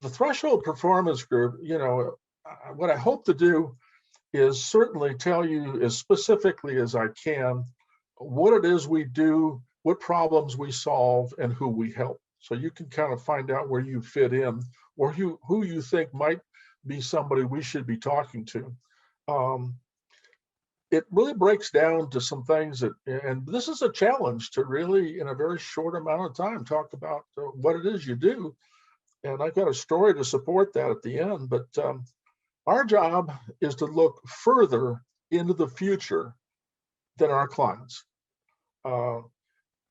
The Threshold Performance Group, what I hope to do is certainly tell you as specifically as I can what it is we do, what problems we solve, and who we help. So you can kind of find out where you fit in or who you think might be somebody we should be talking to. Um, it really breaks down to some things that, and this is a challenge to really, in a very short amount of time, talk about what it is you do. And I've got a story to support that at the end. But our job is to look further into the future than our clients, uh,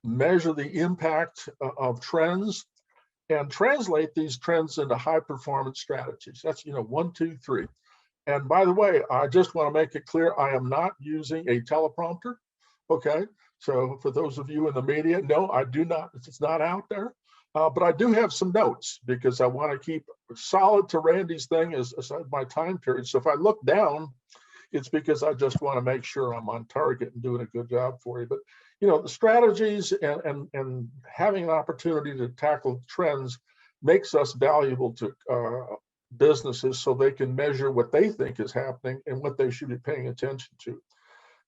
measure the impact of trends, and translate these trends into high performance strategies. That's, 1, 2, 3. And by the way, I just want to make it clear, I am not using a teleprompter. Okay. So for those of you in the media, no, I do not, it's not out there. But I do have some notes because I want to keep solid to Randy's thing as my time period. So if I look down, it's because I just want to make sure I'm on target and doing a good job for you. But the strategies and having an opportunity to tackle trends makes us valuable to businesses so they can measure what they think is happening and what they should be paying attention to.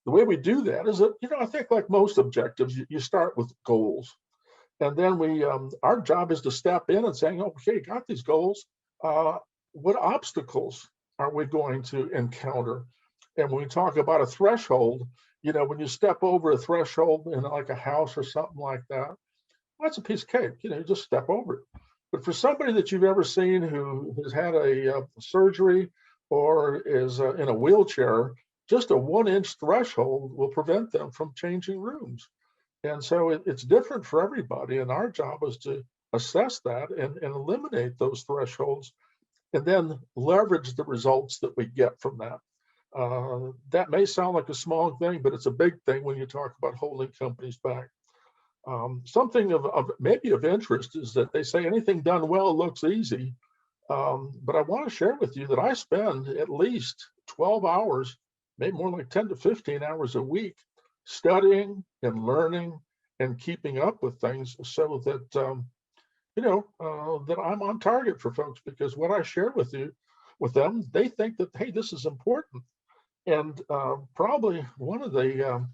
The way we do that is that, I think like most objectives, you start with goals. And then our job is to step in and saying, okay, got these goals. What obstacles are we going to encounter? And when we talk about a threshold, when you step over a threshold in like a house or something like that, that's a piece of cake. You just step over it. But for somebody that you've ever seen who has had a surgery or is in a wheelchair, just a 1-inch threshold will prevent them from changing rooms. And so it's different for everybody. And our job is to assess that and eliminate those thresholds and then leverage the results that we get from that. That may sound like a small thing, but it's a big thing when you talk about holding companies back. Something of maybe of interest is that they say anything done well looks easy. But I want to share with you that I spend at least 12 hours, maybe more like 10 to 15 hours a week studying and learning and keeping up with things so that, that I'm on target for folks, because what I share with them, they think that, hey, this is important. And probably one of the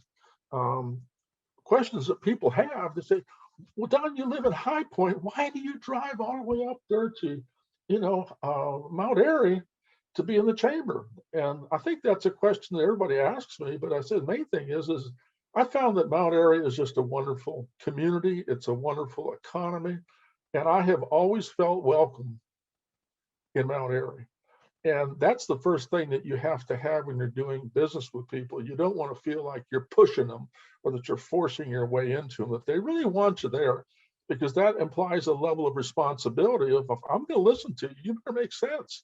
questions that people have, they say, well, Don, you live in High Point. Why do you drive all the way up there to, Mount Airy to be in the chamber? And I think that's a question that everybody asks me. But I said the main thing is I found that Mount Airy is just a wonderful community. It's a wonderful economy. And I have always felt welcome in Mount Airy. And that's the first thing that you have to have when you're doing business with people. You don't want to feel like you're pushing them or that you're forcing your way into them, that they really want you there, because that implies a level of responsibility of, if I'm going to listen to you, you better make sense.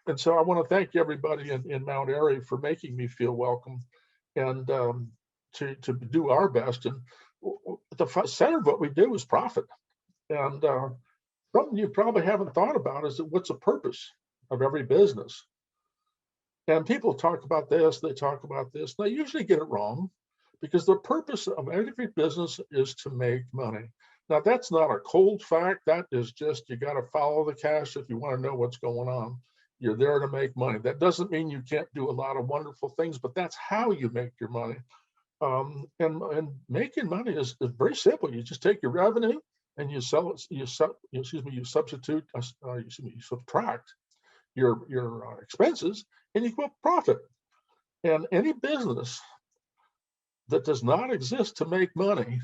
And so I want to thank everybody in Mount Airy for making me feel welcome and to do our best. And the center of what we do is profit. And something you probably haven't thought about is that what's the purpose of every business? And people talk about this, they talk about this, they usually get it wrong, because the purpose of every business is to make money. Now, that's not a cold fact. That is just, you got to follow the cash if you want to know what's going on. You're there to make money. That doesn't mean you can't do a lot of wonderful things, but that's how you make your money. And making money is very simple. You just take your revenue and you sell it. You substitute. You subtract your expenses, and you get profit. And any business that does not exist to make money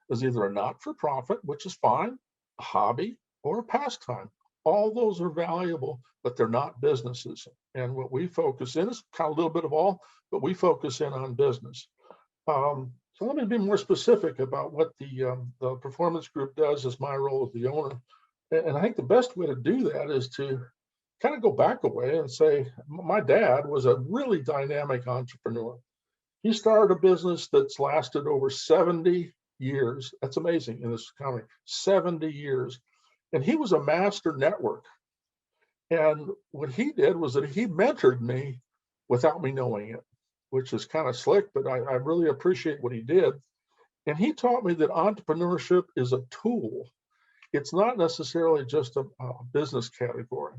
is either a not-for-profit, which is fine, a hobby, or a pastime. All those are valuable, but they're not businesses. And what we focus in is kind of a little bit of all, but we focus in on business. So let me be more specific about what the performance group does as my role as the owner. And I think the best way to do that is to kind of go back a way and say, my dad was a really dynamic entrepreneur. He started a business that's lasted over 70 years. That's amazing in this economy, 70 years. And he was a master network. And what he did was that he mentored me without me knowing it, which is kind of slick, but I really appreciate what he did. And he taught me that entrepreneurship is a tool. It's not necessarily just a business category.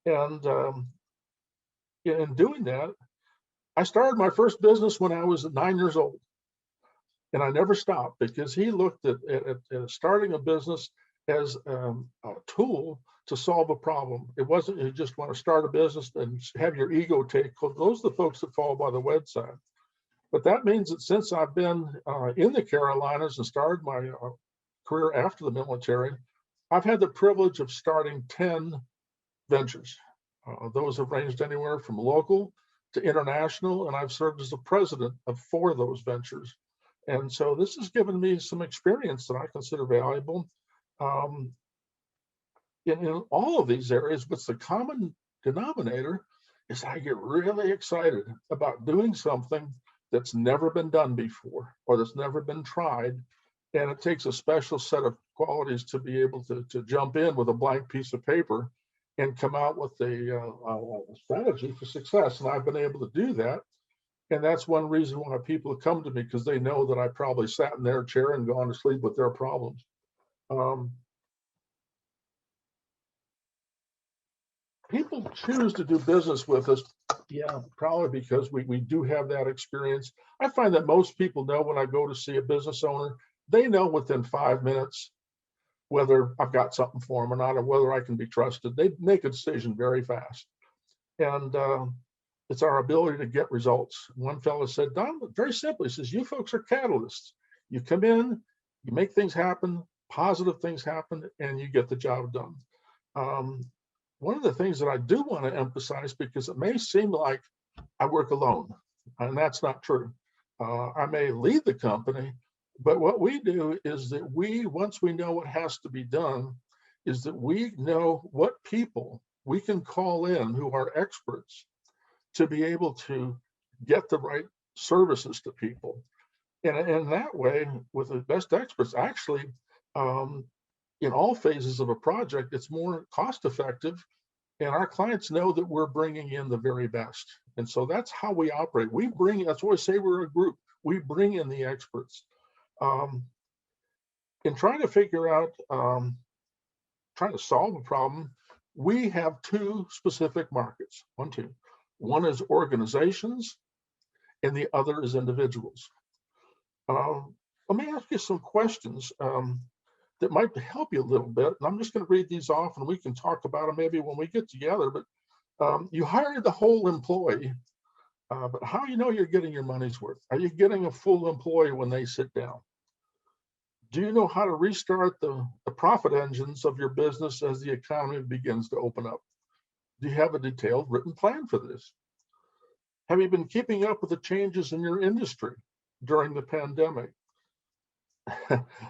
And in doing that, I started my first business when I was 9 years old. And I never stopped because he looked at starting a business as a tool to solve a problem. It wasn't you just want to start a business and have your ego take. Those are the folks that fall by the wayside. But that means that since I've been in the Carolinas and started my career after the military, I've had the privilege of starting 10 ventures. Those have ranged anywhere from local to international, and I've served as the president of 4 of those ventures. And so this has given me some experience that I consider valuable. In all of these areas, what's the common denominator is I get really excited about doing something that's never been done before or that's never been tried. And it takes a special set of qualities to be able to jump in with a blank piece of paper and come out with a strategy for success. And I've been able to do that. And that's one reason why people come to me, because they know that I probably sat in their chair and gone to sleep with their problems. People choose to do business with us, yeah, probably because we do have that experience. I find that most people know when I go to see a business owner, they know within 5 minutes whether I've got something for them or not, or whether I can be trusted. They make a decision very fast. And it's our ability to get results. One fellow said, Don, very simply, he says, you folks are catalysts. You come in, you make things happen, positive things happen, and you get the job done. One of the things that I do want to emphasize, because it may seem like I work alone, and that's not true. I may lead the company, but what we do is that once we know what has to be done, is that we know what people we can call in who are experts to be able to get the right services to people. And in that way, with the best experts, actually, in all phases of a project, it's more cost effective. And our clients know that we're bringing in the very best. And so that's how we operate. That's why I say we're a group. We bring in the experts. In trying to figure out, trying to solve a problem, we have 2 specific markets. One is organizations, and the other is individuals. Let me ask you some questions that might help you a little bit. And I'm just going to read these off and we can talk about them maybe when we get together. But you hired the whole employee, but how do you know you're getting your money's worth? Are you getting a full employee when they sit down? Do you know how to restart the profit engines of your business as the economy begins to open up? Do you have a detailed written plan for this? Have you been keeping up with the changes in your industry during the pandemic?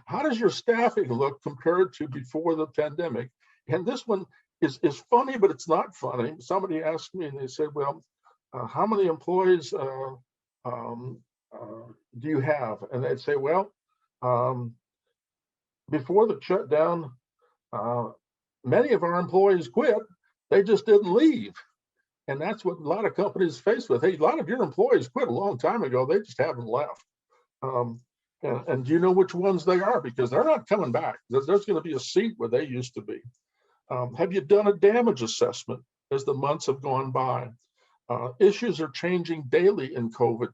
How does your staffing look compared to before the pandemic? And this one is funny, but it's not funny. Somebody asked me and they said, well, how many employees do you have? And they'd say, well, before the shutdown, many of our employees quit. They just didn't leave. And that's what a lot of companies face with. Hey, a lot of your employees quit a long time ago. They just haven't left. And do you know which ones they are? Because they're not coming back. There's going to be a seat where they used to be. Have you done a damage assessment as the months have gone by? Issues are changing daily in COVID.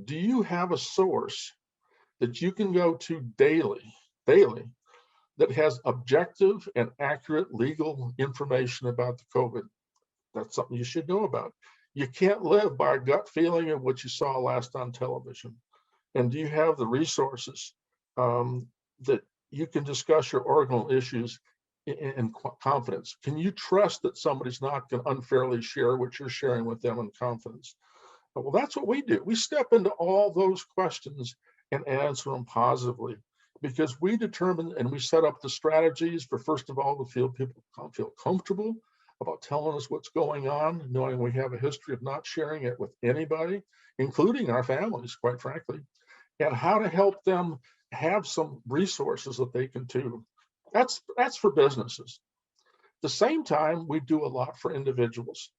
Do you have a source that you can go to daily, that has objective and accurate legal information about the COVID? That's something you should know about. You can't live by a gut feeling of what you saw last on television. And do you have the resources that you can discuss your ordinal issues in confidence? Can you trust that somebody's not going to unfairly share what you're sharing with them in confidence? Well, that's what we do. We step into all those questions and answer them positively, because we determine and we set up the strategies for, first of all, people feel comfortable about telling us what's going on, knowing we have a history of not sharing it with anybody, including our families, quite frankly, and how to help them have some resources that they can do. That's for businesses. At the same time, we do a lot for individuals.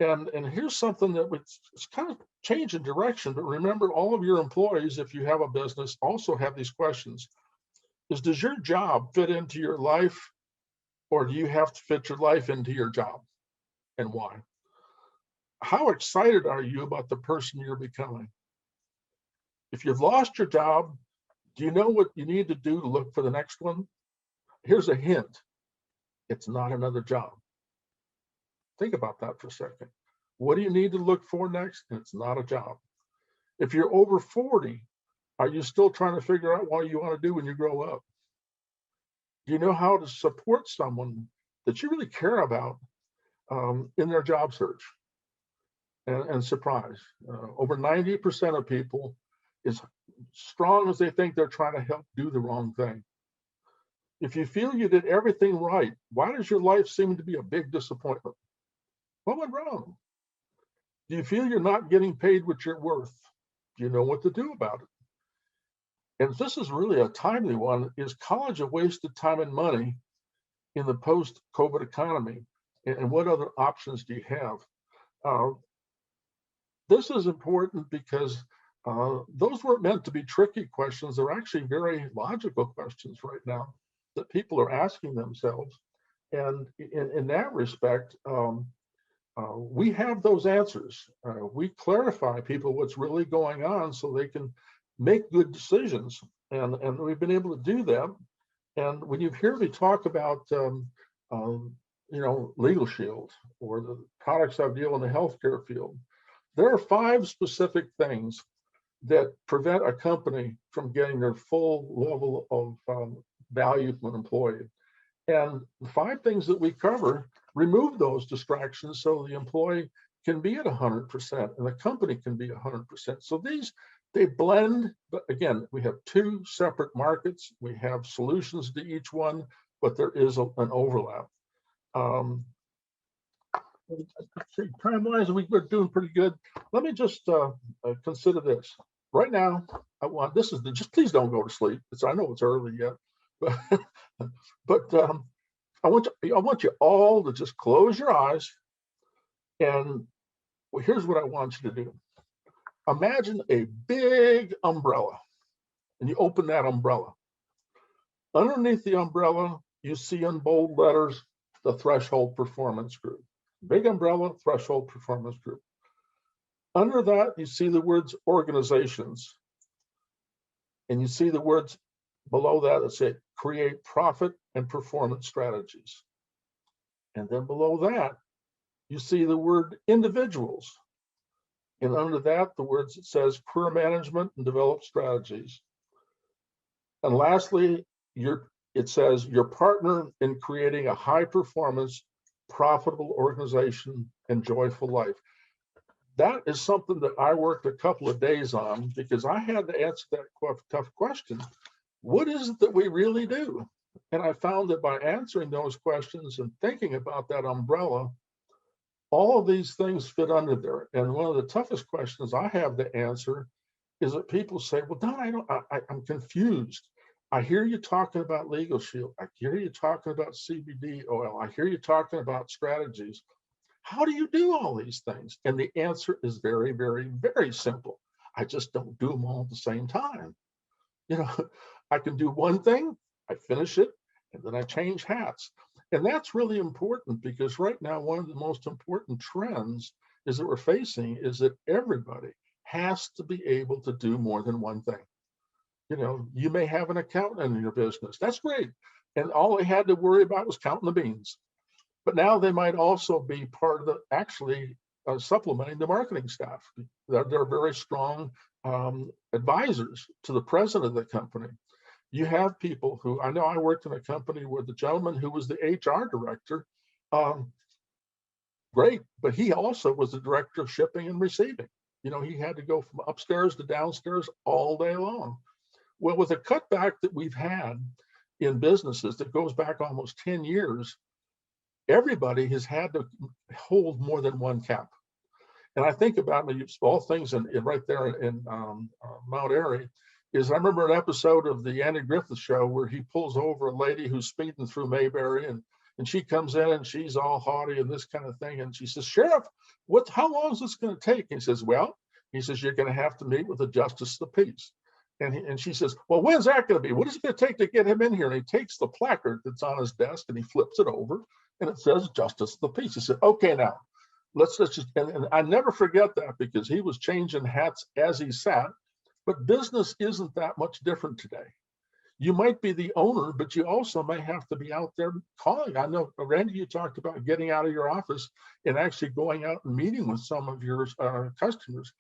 And here's something that it's kind of changing direction, but remember, all of your employees, if you have a business, also have these questions. is, does your job fit into your life, or do you have to fit your life into your job, and why? How excited are you about the person you're becoming? If you've lost your job, do you know what you need to do to look for the next one? Here's a hint. It's not another job. Think about that for a second. What do you need to look for next? And it's not a job. If you're over 40, are you still trying to figure out what you want to do when you grow up? Do you know how to support someone that you really care about in their job search? And surprise, over 90% of people, as strong as they think they're trying to help, do the wrong thing. If you feel you did everything right, why does your life seem to be a big disappointment? What went wrong? Do you feel you're not getting paid what you're worth? Do you know what to do about it? And this is really a timely one. Is college a wasted time and money in the post-COVID economy? And what other options do you have? This is important because those weren't meant to be tricky questions. They're actually very logical questions right now that people are asking themselves. And in that respect, we have those answers. We clarify people what's really going on so they can make good decisions. And we've been able to do that. And when you hear me talk about, Legal Shield or the products I deal in the healthcare field, there are 5 specific things that prevent a company from getting their full level of value from an employee. And the 5 things that we cover remove those distractions so the employee can be at 100% and the company can be 100%. So they blend, but again, we have 2 separate markets. We have solutions to each one, but there is an overlap. Time-wise, we're doing pretty good. Let me just consider this. Right now, just please don't go to sleep. I know it's early yet, but I want you all to just close your eyes. And here's what I want you to do. Imagine a big umbrella, and you open that umbrella. Underneath the umbrella, you see in bold letters, the Threshold Performance Group. Big umbrella, Threshold Performance Group. Under that, you see the words organizations. And you see the words below that say create profit and performance strategies. And then below that, you see the word individuals. And under that, the words that says career management and develop strategies. And lastly, it says your partner in creating a high performance, profitable organization and joyful life. That is something that I worked a couple of days on because I had to answer that tough question. What is it that we really do? And I found that by answering those questions and thinking about that umbrella, all of these things fit under there. And one of the toughest questions I have to answer is that people say, well, Don, I'm confused. I hear you talking about Legal Shield. I hear you talking about CBD oil. I hear you talking about strategies. How do you do all these things? And the answer is very, very, very simple. I just don't do them all at the same time. I can do one thing, I finish it, and then I change hats. And that's really important because right now, one of the most important trends is that we're facing is that everybody has to be able to do more than one thing. You may have an accountant in your business. That's great. And all they had to worry about was counting the beans. But now they might also be part of supplementing the marketing staff. They're very strong advisors to the president of the company. You have people who, I know I worked in a company where the gentleman who was the HR director, great, but he also was the director of shipping and receiving. He had to go from upstairs to downstairs all day long. Well, with a cutback that we've had in businesses that goes back almost 10 years, everybody has had to hold more than one cap. And I think about small things right there in Mount Airy is I remember an episode of the Andy Griffith Show where he pulls over a lady who's speeding through Mayberry and she comes in and she's all haughty and this kind of thing. And she says, Sheriff, how long is this going to take? And he says, you're going to have to meet with the Justice of the Peace. And she says, well, when's that going to be? What is it going to take to get him in here? And he takes the placard that's on his desk and he flips it over and it says Justice of the Peace. He said, okay, now let's just, and I never forget that because he was changing hats as he sat, but business isn't that much different today. You might be the owner, but you also may have to be out there calling. I know, Randy, you talked about getting out of your office and actually going out and meeting with some of your customers.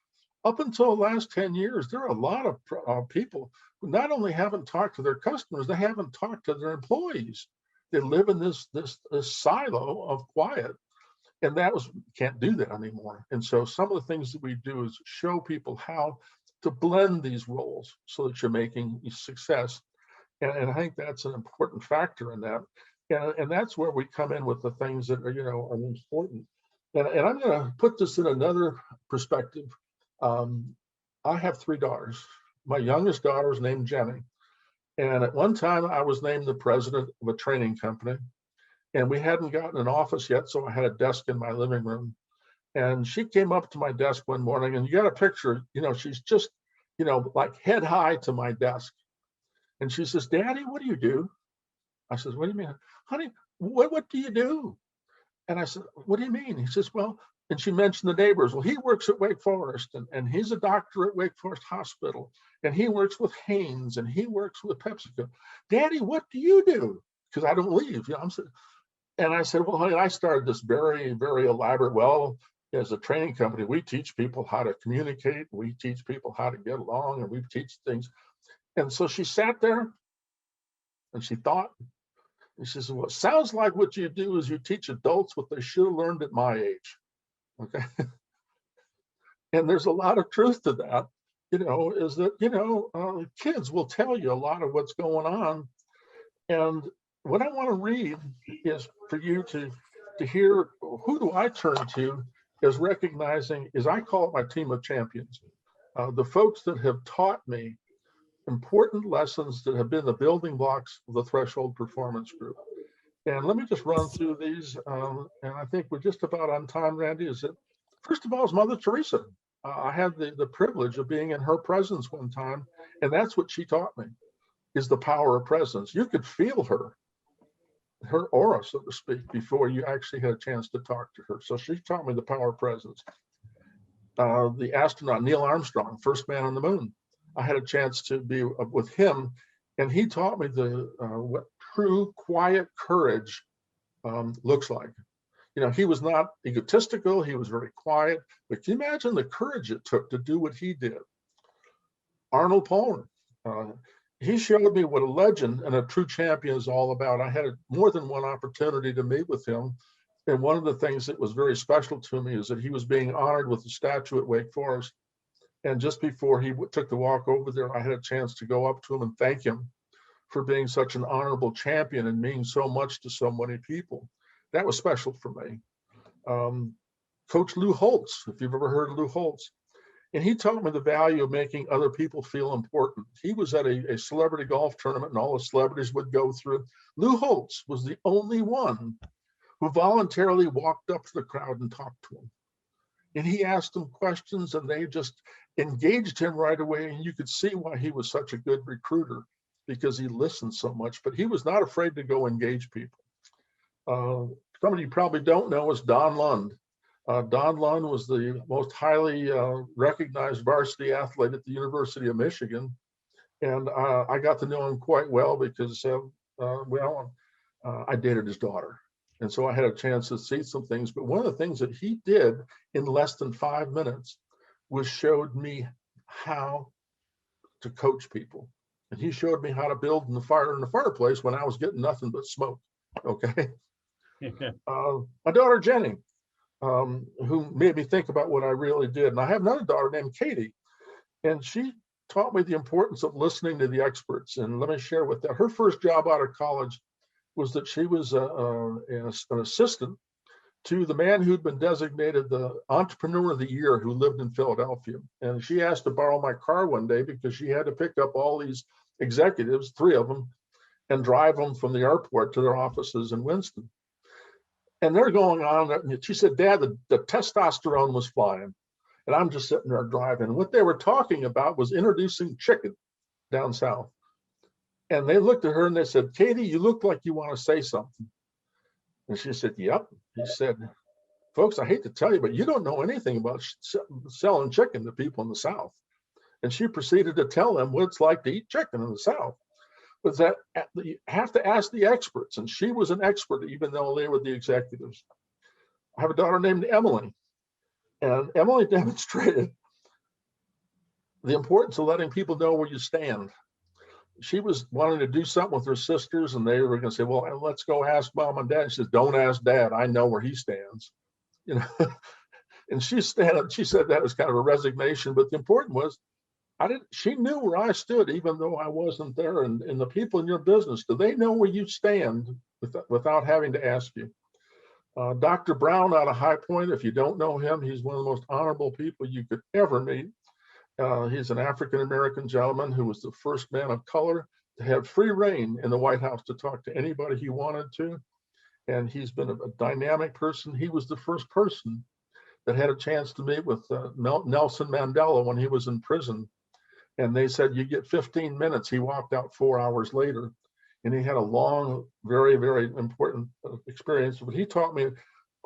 Up until the last 10 years, there are a lot of people who not only haven't talked to their customers, they haven't talked to their employees. They live in this silo of quiet, and can't do that anymore. And so some of the things that we do is show people how to blend these roles so that you're making success. And I think that's an important factor in that. And that's where we come in with the things that are, are important. And I'm going to put this in another perspective. I have 3 daughters. My youngest daughter is named Jenny. And at one time I was named the president of a training company, and we hadn't gotten an office yet. So I had a desk in my living room, and she came up to my desk one morning, and you got a picture, she's just, like head high to my desk. And she says, Daddy, what do you do? I says, what do you mean? Honey, what do you do? And I said, what do you mean? He says, well, and she mentioned the neighbors. Well, he works at Wake Forest, and he's a doctor at Wake Forest Hospital, and he works with Haynes, and he works with PepsiCo. Daddy, what do you do? Because I don't leave. And I said, well, honey, I started this very, very elaborate, as a training company, we teach people how to communicate. We teach people how to get along, and we teach things. And so she sat there and she thought, and she says, well, it sounds like what you do is you teach adults what they should have learned at my age. Okay. And there's a lot of truth to that, is that, kids will tell you a lot of what's going on. And what I want to read is for you to hear, who do I turn to as recognizing, as I call it, my team of champions, the folks that have taught me important lessons that have been the building blocks of the Threshold Performance Group. And let me just run through these. And I think we're just about on time, Randy. Is that, first of all, is Mother Teresa. I had the privilege of being in her presence one time, and that's what she taught me, is the power of presence. You could feel her aura, so to speak, before you actually had a chance to talk to her. So she taught me the power of presence. The astronaut, Neil Armstrong, first man on the moon. I had a chance to be with him, and he taught me what true quiet courage looks like. He was not egotistical, he was very quiet, but can you imagine the courage it took to do what he did? Arnold Palmer, he showed me what a legend and a true champion is all about. I had more than one opportunity to meet with him, and one of the things that was very special to me is that he was being honored with a statue at Wake Forest. And just before he took the walk over there, I had a chance to go up to him and thank him for being such an honorable champion and meaning so much to so many people. That was special for me. Coach Lou Holtz, if you've ever heard of Lou Holtz, and he taught me the value of making other people feel important. He was at a celebrity golf tournament, and all the celebrities would go through. Lou Holtz was the only one who voluntarily walked up to the crowd and talked to him. And he asked them questions, and they just engaged him right away. And you could see why he was such a good recruiter, because he listened so much, but he was not afraid to go engage people. Somebody you probably don't know is Don Lund. Don Lund was the most highly recognized varsity athlete at the University of Michigan. And I got to know him quite well because, I dated his daughter. And so I had a chance to see some things. But one of the things that he did in less than 5 minutes was showed me how to coach people. And he showed me how to build in the fireplace when I was getting nothing but smoke. Okay. My daughter, Jenny, who made me think about what I really did. And I have another daughter named Katie, and she taught me the importance of listening to the experts. And let me share with that. Her first job out of college was that she was an assistant to the man who'd been designated the Entrepreneur of the Year, who lived in Philadelphia. And she asked to borrow my car one day because she had to pick up all these executives, 3 of them, and drive them from the airport to their offices in Winston. And they're going on, and she said, Dad, the testosterone was flying. And I'm just sitting there driving. What they were talking about was introducing chicken. down south. And they looked at her and they said, Katie, you look like you want to say something. And she said, yep. He said, folks, I hate to tell you, but you don't know anything about selling chicken to people in the South. And she proceeded to tell them what it's like to eat chicken in the South. But that you have to ask the experts. And she was an expert, even though they were the executives. I have a daughter named Emily. And Emily demonstrated the importance of letting people know where you stand. She was wanting to do something with her sisters, and they were going to say, well, let's go ask mom and dad. She says, don't ask dad. I know where he stands. You know, and she said that as kind of a resignation. But the important was, she knew where I stood, even though I wasn't there. And the people in your business, do they know where you stand without having to ask you? Dr. Brown out of High Point, if you don't know him, he's one of the most honorable people you could ever meet. He's an African-American gentleman who was the first man of color to have free reign in the White House to talk to anybody he wanted to. And he's been a dynamic person. He was the first person that had a chance to meet with Nelson Mandela when he was in prison. And they said, you get 15 minutes. He walked out 4 hours later. And he had a long, very, very important experience. But he taught me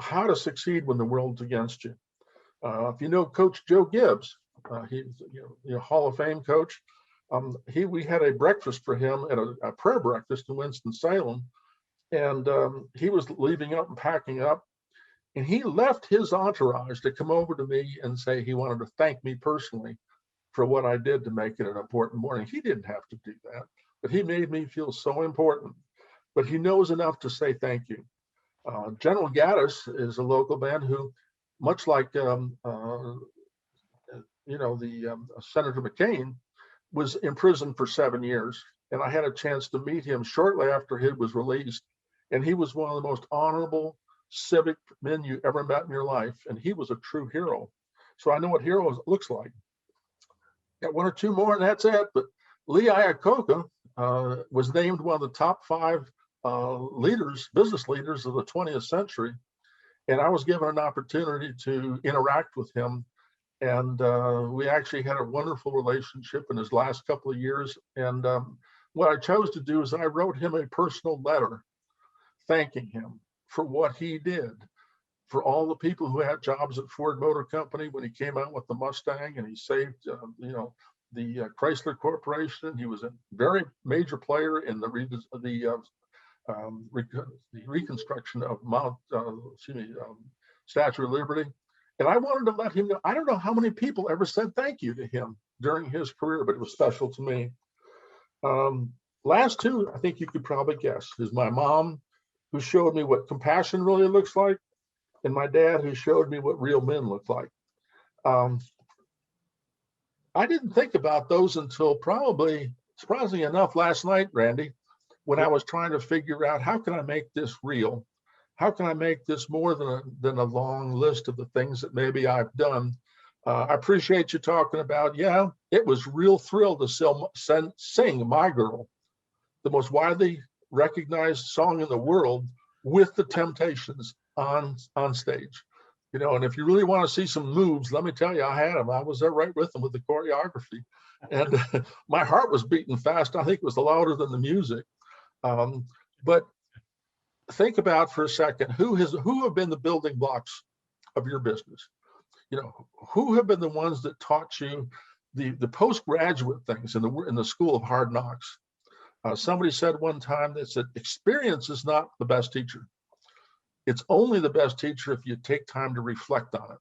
how to succeed when the world's against you. If you know Coach Joe Gibbs, he's a Hall of Fame coach. We had a breakfast for him at a prayer breakfast in Winston-Salem. And he was leaving up and packing up. And he left his entourage to come over to me and say he wanted to thank me personally for what I did to make it an important morning. He didn't have to do that, but he made me feel so important. But he knows enough to say thank you. General Gaddis is a local man who, much like Senator McCain, was in prison for 7 years. And I had a chance to meet him shortly after he was released. And he was one of the most honorable civic men you ever met in your life. And he was a true hero. So I know what hero looks like. Got one or two more and that's it. But Lee Iacocca was named one of the top 5 business leaders of the 20th century. And I was given an opportunity to interact with him. And we actually had a wonderful relationship in his last couple of years. And what I chose to do is I wrote him a personal letter thanking him for what he did, for all the people who had jobs at Ford Motor Company when he came out with the Mustang and he saved, the Chrysler Corporation. He was a very major player in the reconstruction of Statue of Liberty. And I wanted to let him know, I don't know how many people ever said thank you to him during his career, but it was special to me. Last two, I think you could probably guess, is my mom, who showed me what compassion really looks like, and my dad, who showed me what real men look like. I didn't think about those until probably, surprisingly enough, last night, Randy, when I was trying to figure out how can I make this real? How can I make this more than a long list of the things that maybe I've done? I appreciate you talking about, it was real thrill to sing My Girl, the most widely recognized song in the world, with the Temptations on stage. And if you really want to see some moves, let me tell you, I had them. I was there right with them with the choreography. And my heart was beating fast. I think it was louder than the music. But think about for a second, who have been the building blocks of your business? Who have been the ones that taught you the postgraduate things in the School of Hard Knocks? Somebody said one time that said, experience is not the best teacher. It's only the best teacher if you take time to reflect on it.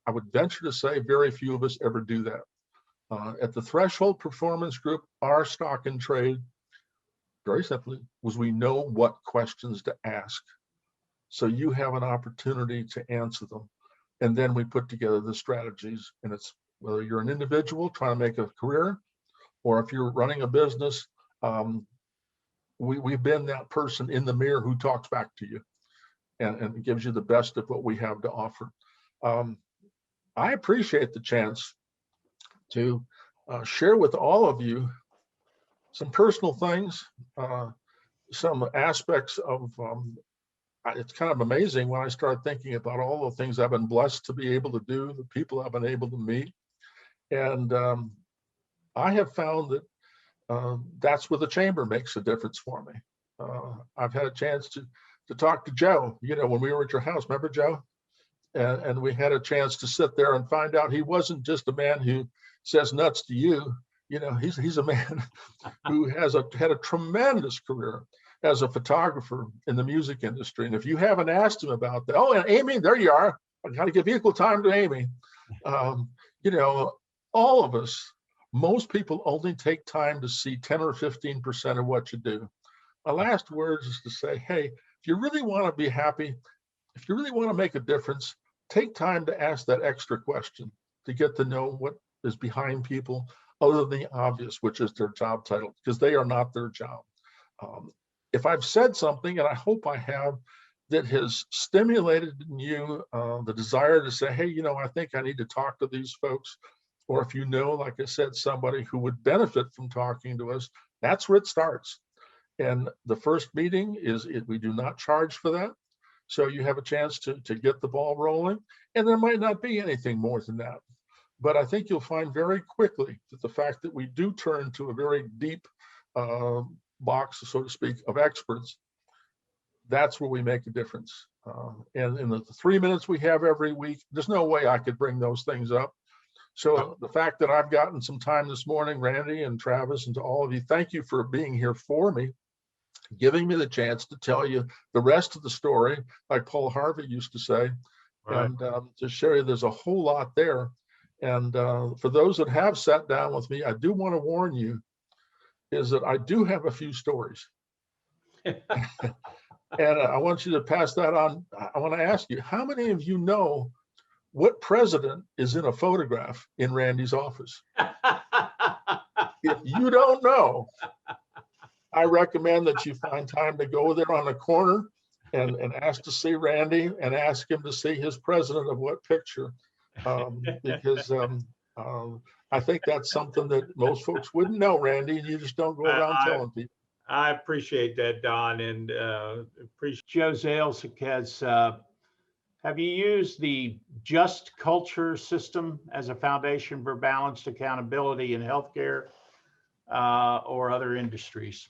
I would venture to say very few of us ever do that. At the Threshold Performance Group, our stock in trade, very simply, was we know what questions to ask. So you have an opportunity to answer them. And then we put together the strategies. And it's whether you're an individual trying to make a career, or if you're running a business, we've been that person in the mirror who talks back to you and gives you the best of what we have to offer. I appreciate the chance to share with all of you some personal things, some aspects of, it's kind of amazing when I start thinking about all the things I've been blessed to be able to do, the people I've been able to meet. And I have found that That's where the chamber makes a difference for me. I've had a chance to talk to Joe, when we were at your house, remember Joe? And we had a chance to sit there and find out he wasn't just a man who says nuts to you. He's a man who had a tremendous career as a photographer in the music industry. And if you haven't asked him about that, oh, and Amy, there you are. I got to give equal time to Amy. All of us, most people only take time to see 10 or 15% of what you do. My last words is to say, hey, if you really want to be happy, if you really want to make a difference, take time to ask that extra question to get to know what is behind people other than the obvious, which is their job title, because they are not their job. If I've said something, and I hope I have, that has stimulated in you the desire to say, hey, I think I need to talk to these folks, or if like I said, somebody who would benefit from talking to us, that's where it starts. And the first meeting we do not charge for that. So you have a chance to get the ball rolling, and there might not be anything more than that. But I think you'll find very quickly that the fact that we do turn to a very deep box, so to speak, of experts, that's where we make a difference. And in the 3 minutes we have every week, there's no way I could bring those things up. So the fact that I've gotten some time this morning, Randy and Travis, and to all of you, thank you for being here for me, giving me the chance to tell you the rest of the story, like Paul Harvey used to say, right. And to show you there's a whole lot there. And for those that have sat down with me, I do want to warn you, is that I do have a few stories. And I want you to pass that on. I want to ask you, how many of you know what president is in a photograph in Randy's office? If you don't know, I recommend that you find time to go there on the corner and ask to see Randy and ask him to see his president of what picture. Because I think that's something that most folks wouldn't know, Randy, and you just don't go around telling people. I appreciate that, Don, and appreciate Joe Zalesik has. Have you used the Just Culture system as a foundation for balanced accountability in healthcare or other industries?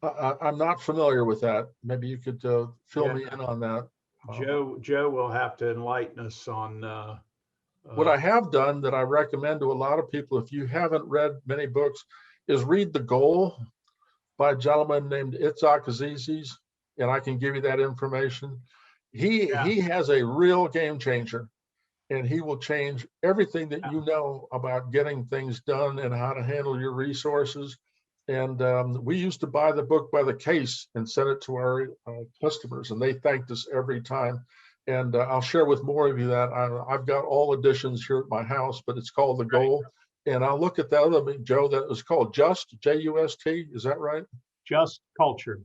I'm not familiar with that. Maybe you could fill me in on that. Joe will have to enlighten us on. What I have done that I recommend to a lot of people, if you haven't read many books, is read The Goal by a gentleman named Itzhak Aziz, and I can give you that information. He has a real game changer, and he will change everything that you know about getting things done and how to handle your resources. And we used to buy the book by the case and send it to our customers, and they thanked us every time. And I'll share with more of you that I've got all editions here at my house, but it's called The Goal. And I'll look at that other, Joe, that was called Just, J-U-S-T, is that right? Just Culture.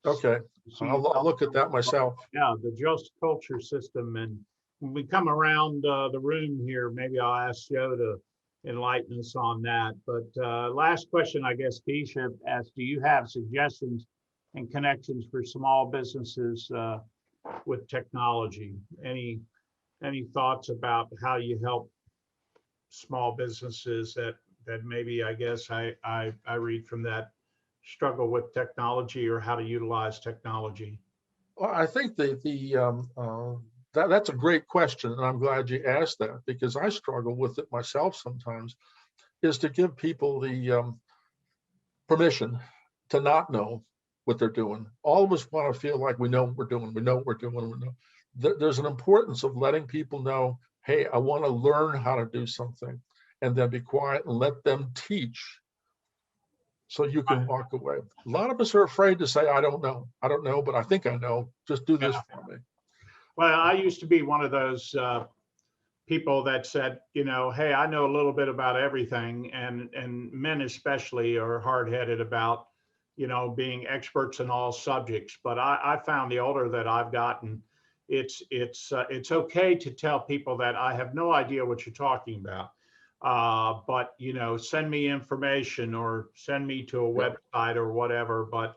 Okay, I'll look at that myself. Yeah, the Just Culture system. And when we come around the room here, maybe I'll ask Joe to enlighten us on that. But last question, I guess, Keisha asked, do you have suggestions and connections for small businesses with technology? Any thoughts about how you help small businesses that maybe, I guess I read from that, struggle with technology or how to utilize technology? Well, I think that's a great question, and I'm glad you asked that, because I struggle with it myself sometimes, is to give people the permission to not know what they're doing. All of us want to feel like we know what we're doing, we know what we're doing, we know. There's an importance of letting people know, hey, I want to learn how to do something, and then be quiet and let them teach so you can walk away. A lot of us are afraid to say, I don't know, but I think I know, just do this for me. Well, I used to be one of those people that said, hey, I know a little bit about everything, and men especially are hard-headed about, being experts in all subjects. But I found the older that I've gotten, it's okay to tell people that I have no idea what you're talking about. But send me information or send me to a website or whatever. But